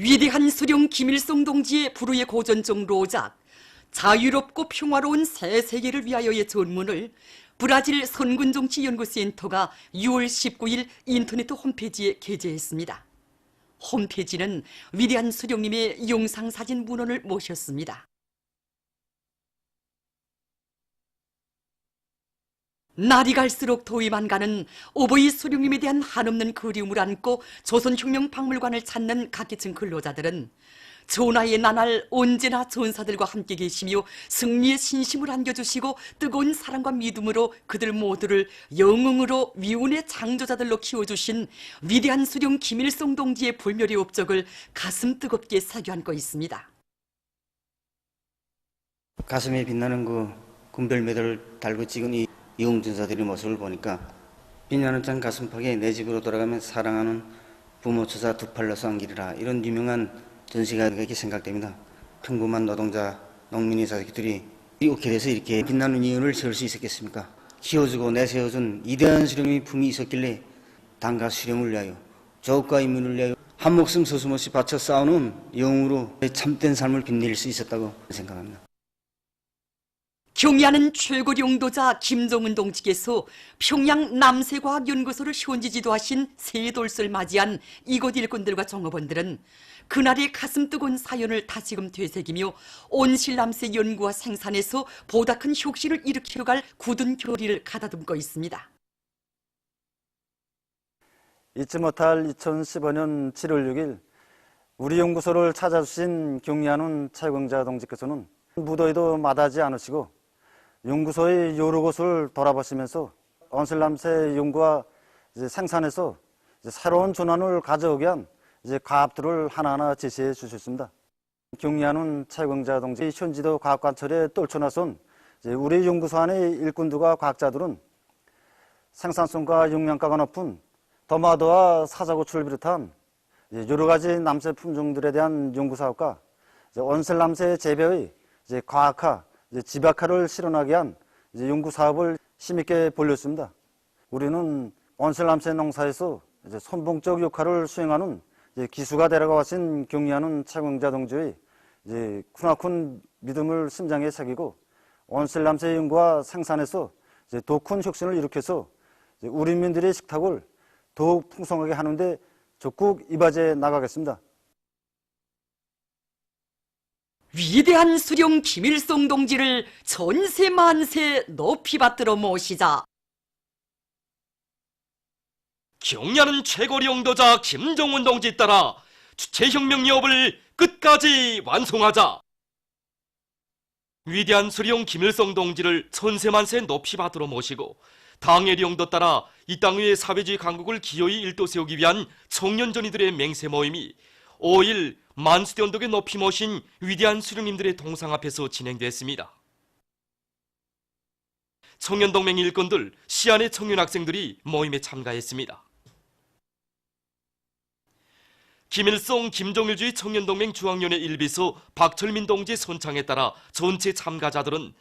위대한 수령 김일성 동지의 불후의 고전적 로작, 자유롭고 평화로운 새 세계를 위하여의 전문을 브라질 선군정치연구센터가 6월 19일 인터넷 홈페이지에 게재했습니다. 홈페이지는 위대한 수령님의 영상사진 문헌을 모셨습니다. 날이 갈수록 더위만 가는 오보이 수령님에 대한 한없는 그리움을 안고 조선혁명박물관을 찾는 각계층 근로자들은 전하의 나날 언제나 전사들과 함께 계시며 승리의 신심을 안겨주시고 뜨거운 사랑과 믿음으로 그들 모두를 영웅으로 위운의 창조자들로 키워주신 위대한 수령 김일성 동지의 불멸의 업적을 가슴 뜨겁게 사교안고 있습니다. 가슴에 빛나는 그 금별매를 달고 찍은 이 영웅전사들의 모습을 보니까 빛나는 창 가슴팍에 내 집으로 돌아가면 사랑하는 부모 처자 두 팔로 쌍기리라, 이런 유명한 전시가 이렇게 생각됩니다. 평범한 노동자, 농민의 자식들이 이렇게 돼서 이렇게 빛나는 이윤을 세울 수 있었겠습니까? 키워주고 내세워준 이대한 수령의 품이 있었길래 당과 수령을 위하여 조국과 인민을 위하여 한 목숨 서슴없이 바쳐 싸우는 영웅으로 참된 삶을 빛낼 수 있었다고 생각합니다. 경의하는 최고 용도자 김정은 동지께서 평양 남세과학연구소를 현지지도 하신 새 돌을 맞이한 이곳 일꾼들과 종업원들은 그날의 가슴 뜨거운 사연을 다시금 되새기며 온실남새 연구와 생산에서 보다 큰 혁신을 일으켜갈 굳은 결의를 가다듬고 있습니다. 잊지 못할 2015년 7월 6일 우리 연구소를 찾아주신 경의하는 최경자 동지께서는 무더위도 마다하지 않으시고 연구소의 여러 곳을 돌아보시면서 온실남새 연구와 생산에서 새로운 전환을 가져오게 한 과업들을 하나하나 제시해 주셨습니다. 경의하는 최경자 동지 현지도 과학관철에 떨쳐나선 우리 연구소 안의 일꾼들과 과학자들은 생산성과 영양가가 높은 도마도와 사자고추를 비롯한 여러 가지 남새 품종들에 대한 연구사업과 온실남새 재배의 과학화, 집약화를 실현하게 한 연구사업을 힘있게 벌였습니다. 우리는 온실남새 농사에서 선봉적 역할을 수행하는 기수가 데려가신 경의하는 최경자 동지의 크나큰 믿음을 심장에 새기고 온실남새 연구와 생산에서 더 큰 혁신을 일으켜서 우리 민들의 식탁을 더욱 풍성하게 하는데 적극 이바지해 나가겠습니다. 위대한 수령 김일성 동지를 전세 만세 높이 받들어 모시자. 경의하는 최고 용도자 김정은 동지 따라 주체혁명 여업을 끝까지 완성하자. 위대한 수령 김일성 동지를 천세만세 높이 받들어 모시고 당의 용도 따라 이 땅 위에 사회주의 강국을 기어이 일도 세우기 위한 청년전이들의 맹세 모임이 5일 만수대 언덕에 높이 모신 위대한 수령님들의 동상 앞에서 진행됐습니다. 청년동맹 일꾼들, 시안의 청년학생들이 모임에 참가했습니다. 김일성 김정일주의 청년동맹 중앙위원회 일비서 박철민 동지 선창에 따라 전체 참가자들은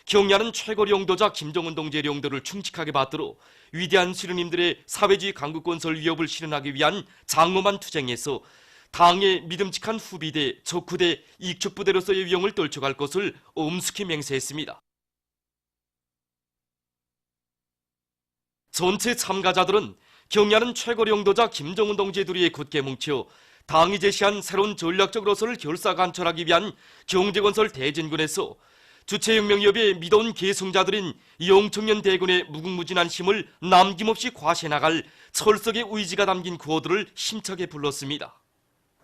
경의하는 최고 용도자 김정은 동지의 용도를 충직하게 받들어 위대한 수령님들의 사회주의 강국 건설 위협을 실현하기 위한 장엄한 투쟁에서 당의 믿음직한 후비대, 적후대, 익축부대로서의 위용을 떨쳐갈 것을 엄숙히 맹세했습니다. 전체 참가자들은 경의하는 최고 용도자 김정은 동지의 둘이 굳게 뭉쳐 당이 제시한 새로운 전략적 노선을 결사관철하기 위한 경제건설 대진군에서 주체혁명위협의 믿어온 계승자들인 영청년 대군의 무궁무진한 힘을 남김없이 과시해 나갈 철석의 의지가 담긴 구호들을 힘차게 불렀습니다.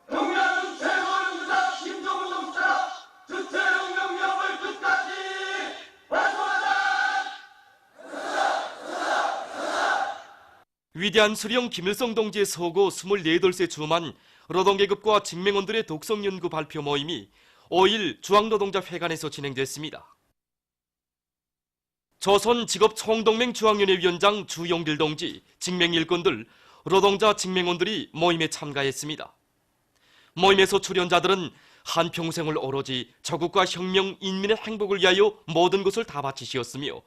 경의하는 최고 용도자 김정은 동지 따라 주체혁명 위협을 끝까지 완성하자! 위대한 수령 김일성 동지의 서고 24돌세 주만 노동계급과 직맹원들의 독성연구 발표 모임이 5일 중앙노동자회관에서 진행됐습니다. 조선직업총동맹 중앙위원회 위원장 주용길 동지, 직맹일꾼들, 노동자 직맹원들이 모임에 참가했습니다. 모임에서 출연자들은 한평생을 오로지 조국과 혁명, 인민의 행복을 위하여 모든 것을 다 바치시었으며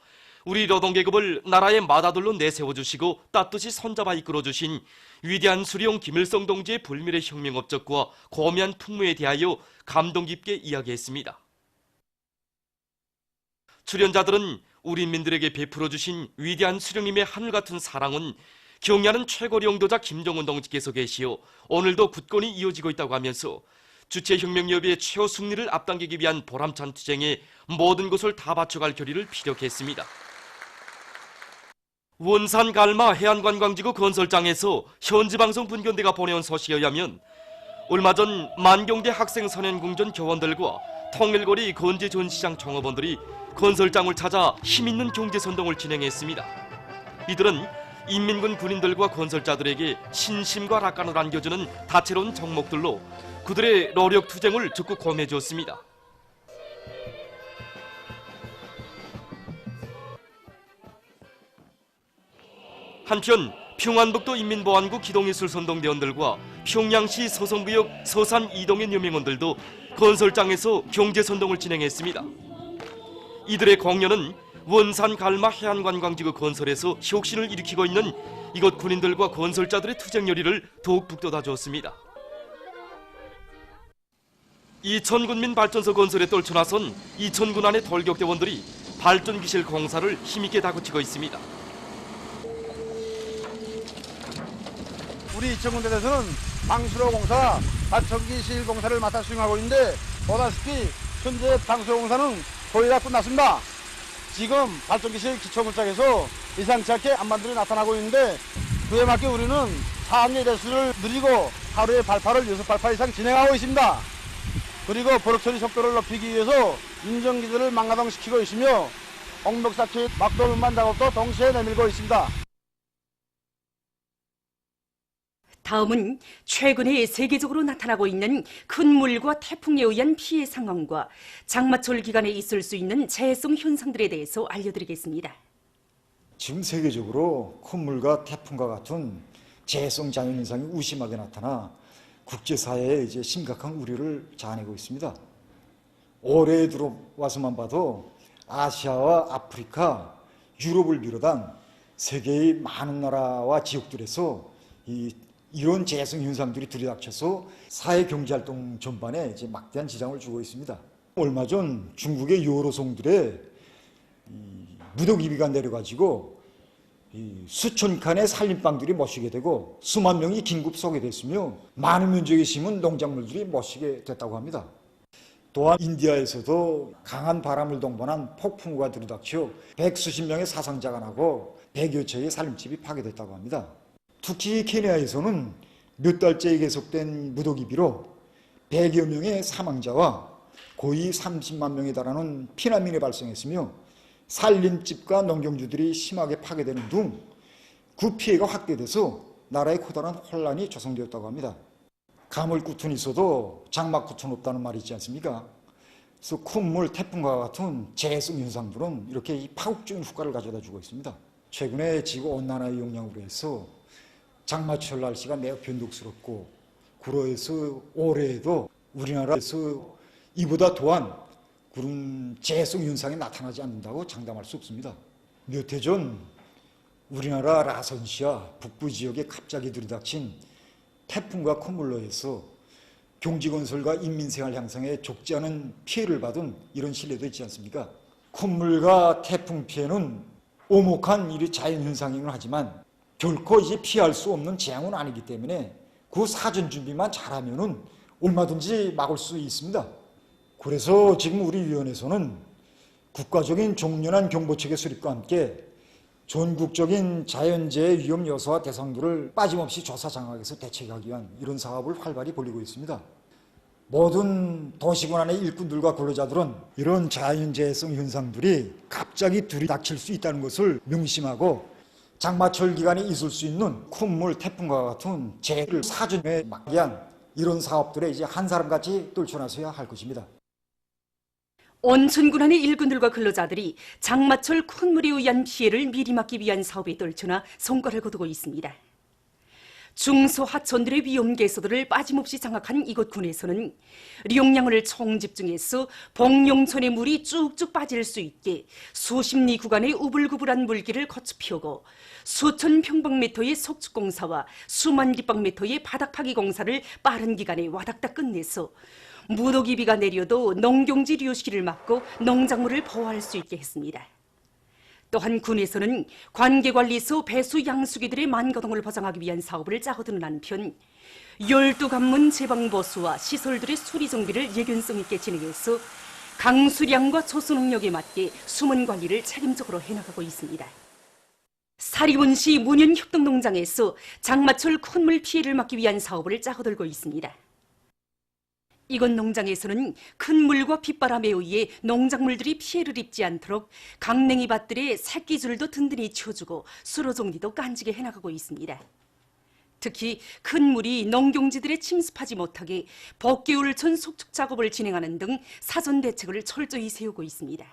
우리 노동계급을 나라의 맏아들로 내세워주시고 떳떳이 손잡아 이끌어주신 위대한 수령 김일성 동지의 불멸의 혁명 업적과 고귀한 풍무에 대하여 감동 깊게 이야기했습니다. 출연자들은 우리 인민들에게 베풀어주신 위대한 수령님의 하늘같은 사랑은 경애하는 최고 영도자 김정은 동지께서 계시어 오늘도 굳건히 이어지고 있다고 하면서 주체혁명여비의 최후 승리를 앞당기기 위한 보람찬 투쟁에 모든 것을 다 바쳐갈 결의를 피력했습니다. 원산 갈마 해안관광지구 건설장에서 현지방송 분견대가 보내온 소식에 의하면 얼마 전 만경대 학생선연궁전 교원들과 통일거리 건재 전시장 종업원들이 건설장을 찾아 힘있는 경제선동을 진행했습니다. 이들은 인민군 군인들과 건설자들에게 신심과 낙관을 안겨주는 다채로운 종목들로 그들의 노력 투쟁을 적극 공유해 주었습니다. 한편 평안북도 인민보안구 기동예술선동대원들과 평양시 서성구역 서산 이동현 여명원들도 건설장에서 경제선동을 진행했습니다. 이들의 공연은 원산 갈마 해안관광지구 건설에서 혁신을 일으키고 있는 이곳 군인들과 건설자들의 투쟁 열의를 더욱 북돋아 주었습니다. 이천군민 발전소 건설에 떨쳐나선 이천군 안의 돌격대원들이 발전기실 공사를 힘있게 다그치고 있습니다. 우리 이천군대에서는 방수로 공사, 발전기실 공사를 맡아 수행하고 있는데 보다시피 현재 방수로 공사는 거의 다 끝났습니다. 지금 발전기실 기초물짝에서 예상치 않게 안반들이 나타나고 있는데 그에 맞게 우리는 사업의 대수를 늘리고 하루에 발파를 6발파 이상 진행하고 있습니다. 그리고 버럭 처리 속도를 높이기 위해서 인정기들을 망가동시키고 있으며 옥벽사치 막돌 운반 작업도 동시에 내밀고 있습니다. 다음은 최근에 세계적으로 나타나고 있는 큰 물과 태풍에 의한 피해 상황과 장마철 기간에 있을 수 있는 재해성 현상들에 대해서 알려드리겠습니다. 지금 세계적으로 큰 물과 태풍과 같은 재해성 자연현상이 우심하게 나타나 국제사회에 이제 심각한 우려를 자아내고 있습니다. 올해 들어와서만 봐도 아시아와 아프리카, 유럽을 비롯한 세계의 많은 나라와 지역들에서 이런 재해성 현상들이 들이닥쳐서 사회 경제 활동 전반에 이제 막대한 지장을 주고 있습니다. 얼마 전 중국의 요로송들에 무더기비가 내려가지고 수천 칸의 산림방들이 못쉬게 되고 수만 명이 긴급 소개됐으며 많은 면적에 심은 농작물들이 못쉬게 됐다고 합니다. 또한 인디아에서도 강한 바람을 동반한 폭풍우가 들이닥쳐 100수십 명의 사상자가 나고 100여 채의 산림집이 파괴됐다고 합니다. 특히 케냐에서는 몇 달째 계속된 무더기비로 100여 명의 사망자와 거의 30만 명에 달하는 피난민이 발생했으며 산림집과 농경주들이 심하게 파괴되는 등 그 피해가 확대돼서 나라에 커다란 혼란이 조성되었다고 합니다. 가물구튼 있어도 장막구튼 없다는 말이 있지 않습니까? 그래서 큰 물, 태풍과 같은 재해성 현상들은 이렇게 파국적인 효과를 가져다 주고 있습니다. 최근에 지구온난화의 영향으로 해서 장마철 날씨가 매우 변덕스럽고 그러해서 올해에도 우리나라에서 이보다 더한 그런 재해성 현상이 나타나지 않는다고 장담할 수 없습니다. 몇 해 전 우리나라 라선시아 북부 지역에 갑자기 들이닥친 태풍과 큰 물로 해서 경지건설과 인민생활 향상에 적지 않은 피해를 받은 이런 신뢰도 있지 않습니까? 큰 물과 태풍 피해는 오목한 이 자연현상이긴 하지만 결코 이제 피할 수 없는 재앙은 아니기 때문에 그 사전 준비만 잘하면은 얼마든지 막을 수 있습니다. 그래서 지금 우리 위원회에서는 국가적인 종려난 경보체계 수립과 함께 전국적인 자연재해 위험 요소와 대상들을 빠짐없이 조사 장악해서 대책하기 위한 이런 사업을 활발히 벌이고 있습니다. 모든 도시군안의 일꾼들과 근로자들은 이런 자연재해성 현상들이 갑자기 들이닥칠 수 있다는 것을 명심하고 장마철 기간에 있을 수 있는 큰 물, 태풍과 같은 재해를 사전에 막기 위한 이런 사업들에 이제 한 사람같이 떨쳐나서야 할 것입니다. 온천군안의 일꾼들과 근로자들이 장마철 큰 물에 의한 피해를 미리 막기 위한 사업에 떨쳐나 성과를 거두고 있습니다. 중소하천들의 위험 개소들을 빠짐없이 장악한 이곳 군에서는 용량을 총집중해서 복룡천의 물이 쭉쭉 빠질 수 있게 수십 리 구간의 우불구불한 물길을 거쳐 수천 평방미터의 석축공사와 수만立方미터의 바닥 파기 공사를 빠른 기간에 와닥닥 끝내서 무더기 비가 내려도 농경지 류시기를 막고 농작물을 보호할 수 있게 했습니다. 또한 군에서는 관계관리소 배수 양수기들의 만가동을 보장하기 위한 사업을 짜고드는 한편 12관문 제방보수와 시설들의 수리 정비를 예견성 있게 진행해서 강수량과 초수능력에 맞게 수문 관리를 책임적으로 해나가고 있습니다. 사리원시 문현협동농장에서 장마철 콧물 피해를 막기 위한 사업을 짜고들고 있습니다. 이곳 농장에서는 큰 물과 빗바람에 의해 농작물들이 피해를 입지 않도록 강냉이 밭들의 새끼줄도 든든히 쳐주고 수로 정리도 깐지게 해나가고 있습니다. 특히 큰 물이 농경지들에 침습하지 못하게 벚개울천 속축 작업을 진행하는 등 사전 대책을 철저히 세우고 있습니다.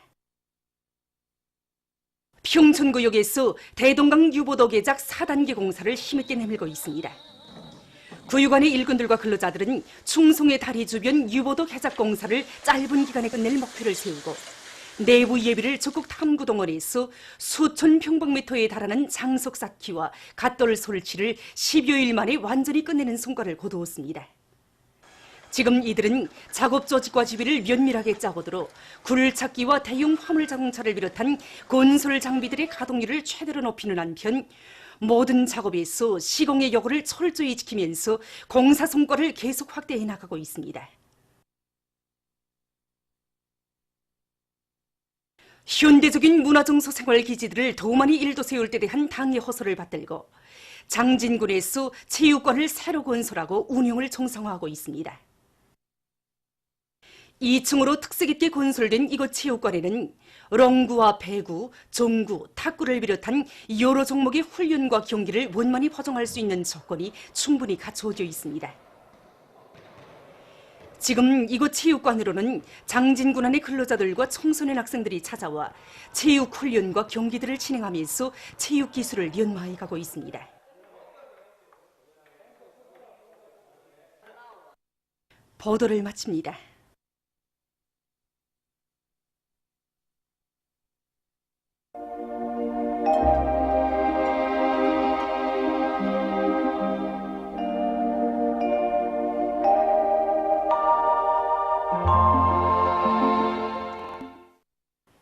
평촌구역에서 대동강 유보도 개작 4단계 공사를 힘있게 내밀고 있습니다. 구유관의 일꾼들과 근로자들은 충송의 다리 주변 유보도 개작 공사를 짧은 기간에 끝낼 목표를 세우고 내부 예비를 적국 탐구동원에서 수천 평방미터에 달하는 장석 쌓기와 갓돌 설치를 10여일 만에 완전히 끝내는 성과를 거두었습니다. 지금 이들은 작업 조직과 지휘를 면밀하게 짜고들어 굴착기와 대형 화물 자동차를 비롯한 건설 장비들의 가동률을 최대로 높이는 한편 모든 작업에서 시공의 요구를 철저히 지키면서 공사 성과를 계속 확대해 나가고 있습니다. 현대적인 문화정서 생활 기지들을 더 많이 일도 세울 때 대한 당의 호소를 받들고 장진군에서 체육관을 새로 건설하고 운영을 정상화하고 있습니다. 2층으로 특색 있게 건설된 이곳 체육관에는 롱구와 배구, 종구, 탁구를 비롯한 여러 종목의 훈련과 경기를 원만히 보장할 수 있는 조건이 충분히 갖춰져 있습니다. 지금 이곳 체육관으로는 장진군 안의 근로자들과 청소년 학생들이 찾아와 체육 훈련과 경기들을 진행하면서 체육 기술을 연마해 가고 있습니다. 보도를 마칩니다.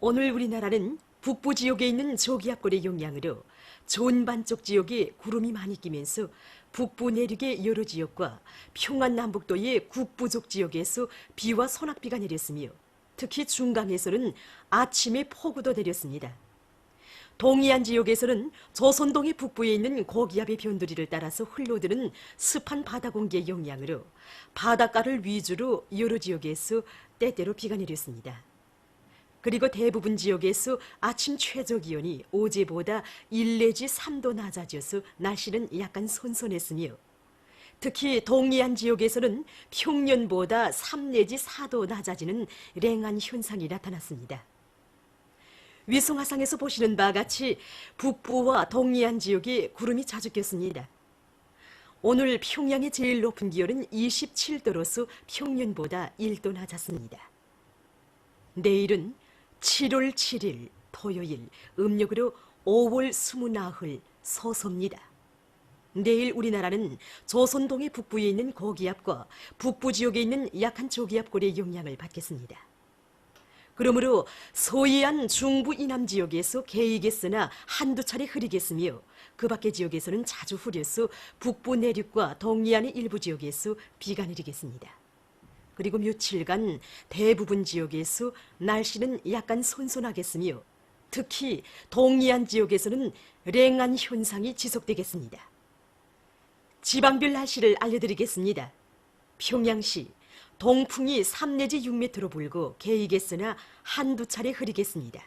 오늘 우리나라는 북부 지역에 있는 저기압골의 영향으로 존반 쪽 지역에 구름이 많이 끼면서 북부 내륙의 여러 지역과 평안 남북도의 국부족 지역에서 비와 소낙비가 내렸으며 특히 중강에서는 아침에 폭우도 내렸습니다. 동해안 지역에서는 조선동해 북부에 있는 고기압의 변두리를 따라서 흘러드는 습한 바다 공기의 영향으로 바닷가를 위주로 여러 지역에서 때때로 비가 내렸습니다. 그리고 대부분 지역에서 아침 최저 기온이 어제보다 1 내지 3도 낮아져서 날씨는 약간 선선했으며 특히 동해안 지역에서는 평년보다 3 내지 4도 낮아지는 랭한 현상이 나타났습니다. 위성화상에서 보시는 바와 같이 북부와 동해안 지역에 구름이 자주 꼈습니다. 오늘 평양의 제일 높은 기온은 27도로서 평년보다 1도 낮았습니다. 내일은 7월 7일 토요일 음력으로 5월 29일 서서입니다. 내일 우리나라는 조선동해 북부에 있는 고기압과 북부 지역에 있는 약한 저기압골의 영향을 받겠습니다. 그러므로 서해안 중부 이남 지역에서 개이겠으나 한두 차례 흐리겠으며 그 밖의 지역에서는 자주 흐려서 북부 내륙과 동해안의 일부 지역에서 비가 내리겠습니다. 그리고 며칠간 대부분 지역에서 날씨는 약간 선선하겠으며 특히 동해안 지역에서는 랭한 현상이 지속되겠습니다. 지방별 날씨를 알려드리겠습니다. 평양시 동풍이 3 내지 6m로 불고 개이겠으나 한두 차례 흐리겠습니다.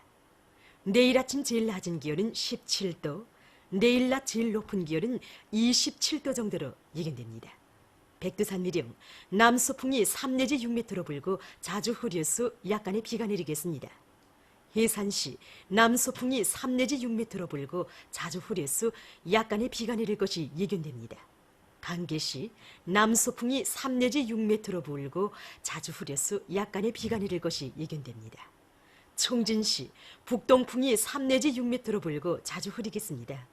내일 아침 제일 낮은 기온은 17도, 내일 낮 제일 높은 기온은 27도 정도로 예견됩니다. 백두산미령 남서풍이 3 내지 6m로 불고 자주 흐려서 약간의 비가 내리겠습니다. 해산시 남서풍이 3 내지 6m로 불고 자주 흐려서 약간의 비가 내릴 것이 예견됩니다. 강계시 남서풍이 3 내지 6m로 불고 자주 흐려서 약간의 비가 내릴 것이 예견됩니다. 총진시 북동풍이 3 내지 6m로 불고 자주 흐리겠습니다.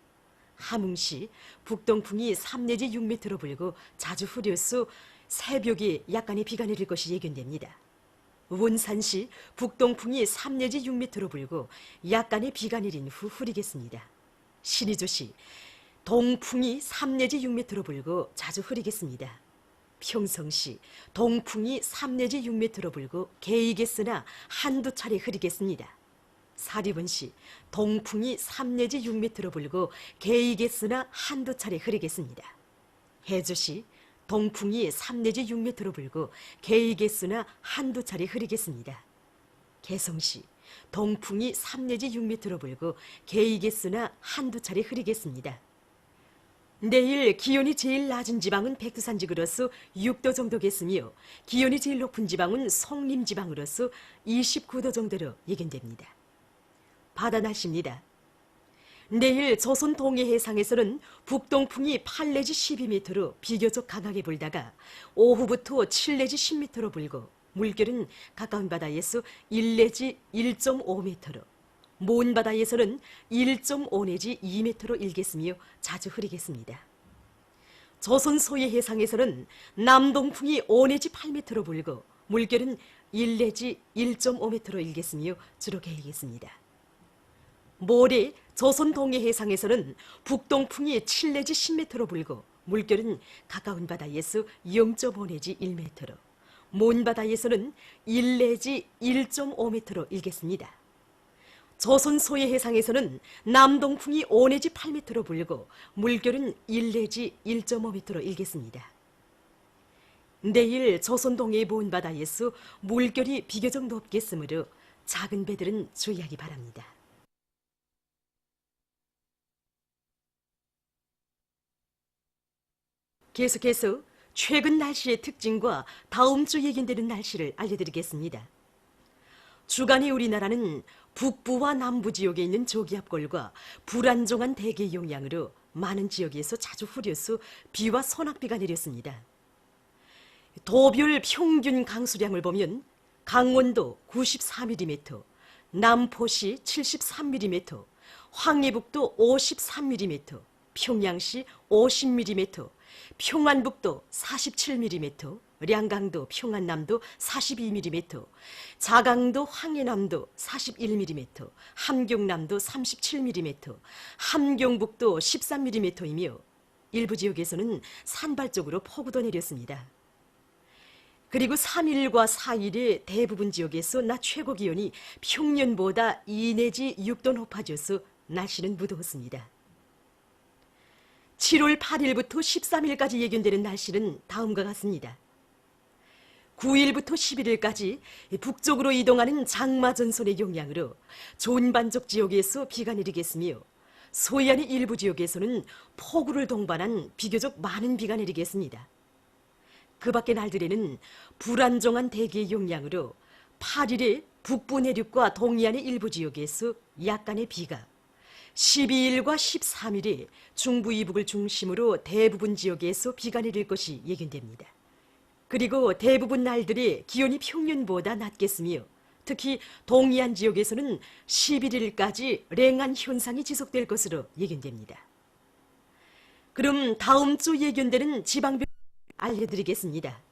함흥시 북동풍이 3 내지 6m로 불고 자주 흐려서 새벽에 약간의 비가 내릴 것이 예견됩니다. 원산시 북동풍이 3 내지 6m로 불고 약간의 비가 내린 후 흐리겠습니다. 신의주시 동풍이 3 내지 6m로 불고 자주 흐리겠습니다. 평성시 동풍이 3 내지 6m로 불고 개이겠으나 한두 차례 흐리겠습니다. 사리분시 동풍이 3 내지 6m로 불고 개이겠으나 한두 차례 흐리겠습니다. 해주시 동풍이 3 내지 6m로 불고 개이겠으나 한두 차례 흐리겠습니다. 개성시 동풍이 3 내지 6m로 불고 개이겠으나 한두 차례 흐리겠습니다. 내일 기온이 제일 낮은 지방은 백두산지구로서 6도 정도겠으며 기온이 제일 높은 지방은 송림지방으로서 29도 정도로 예견됩니다. 바다 날씨입니다. 내일 조선 동해 해상에서는 북동풍이 8 내지 12m로 비교적 강하게 불다가 오후부터 7 내지 10m로 불고 물결은 가까운 바다에서 1 내지 1.5m로 먼 바다에서는 1.5 내지 2m로 일겠으며 자주 흐리겠습니다. 조선 소해 해상에서는 남동풍이 5 내지 8m로 불고 물결은 1 내지 1.5m로 일겠으며 주로 개이겠습니다. 모레 조선 동해 해상에서는 북동풍이 7 내지 10m로 불고 물결은 가까운 바다에서 0.5 내지 1m로 먼 바다에서는 1 내지 1.5m로 일겠습니다. 조선 소해 해상에서는 남동풍이 5 내지 8m로 불고 물결은 1 내지 1.5m로 일겠습니다. 내일 조선 동해 먼 바다에서 물결이 비교적 높겠으므로 작은 배들은 주의하기 바랍니다. 계속해서 최근 날씨의 특징과 다음 주 예견되는 날씨를 알려드리겠습니다. 주간에 우리나라는 북부와 남부 지역에 있는 저기압골과 불안정한 대기 영향으로 많은 지역에서 자주 흐려서 비와 소낙비가 내렸습니다. 도별 평균 강수량을 보면 강원도 94mm, 남포시 73mm, 황해북도 53mm, 평양시 50mm, 평안북도 47mm, 량강도 평안남도 42mm, 자강도 황해남도 41mm, 함경남도 37mm, 함경북도 13mm이며 일부 지역에서는 산발적으로 폭우도 내렸습니다. 그리고 3일과 4일에 대부분 지역에서 낮 최고 기온이 평년보다 2 내지 6도 높아져서 날씨는 무더웠습니다. 7월 8일부터 13일까지 예견되는 날씨는 다음과 같습니다. 9일부터 11일까지 북쪽으로 이동하는 장마전선의 영향으로 존반적 지역에서 비가 내리겠으며 서해안의 일부 지역에서는 폭우를 동반한 비교적 많은 비가 내리겠습니다. 그 밖의 날들에는 불안정한 대기의 영향으로 8일에 북부 내륙과 동해안의 일부 지역에서 약간의 비가, 12일과 13일에 중부 이북을 중심으로 대부분 지역에서 비가 내릴 것이 예견됩니다. 그리고 대부분 날들이 기온이 평년보다 낮겠으며 특히 동해안 지역에서는 11일까지 랭한 현상이 지속될 것으로 예견됩니다. 그럼 다음 주 예견되는 지방별 알려드리겠습니다.